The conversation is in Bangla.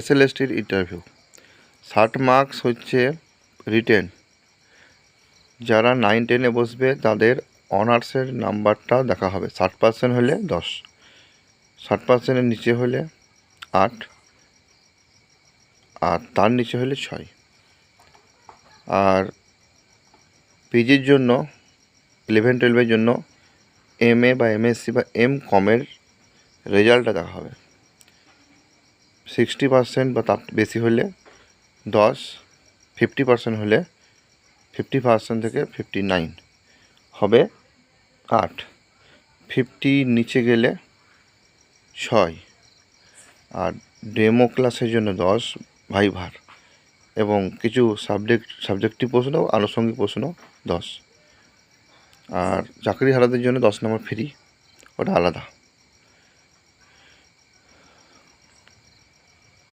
SLSTর ইন্টারভিউ। 60 মার্কস হচ্ছে রিটেন। যারা 9-10-এ বসবে তাদের অনার্সের নাম্বারটা দেখা হবে। 60% হলে 10, 60%-এর নিচে হলে 8, আর তার নিচে হলে 6। আর পিজির জন্য 11-12-এর জন্য MA বা MSc বা MCOM-এর রেজাল্টটা দেখা হবে। 60% বা তার বেশি হলে 10, 50% হলে 50% থেকে 59 হবে 8, 50 নিচে গেলে 6, আর ডেমো ক্লাসের জন্য 10 ভাইভার, এবং কিছু সাবজেক্টিভ প্রশ্ন, আনুষঙ্গিক প্রশ্ন 10। আর চাকরি হারাদের জন্য 10 নম্বর ফ্রি, ওটা আলাদা।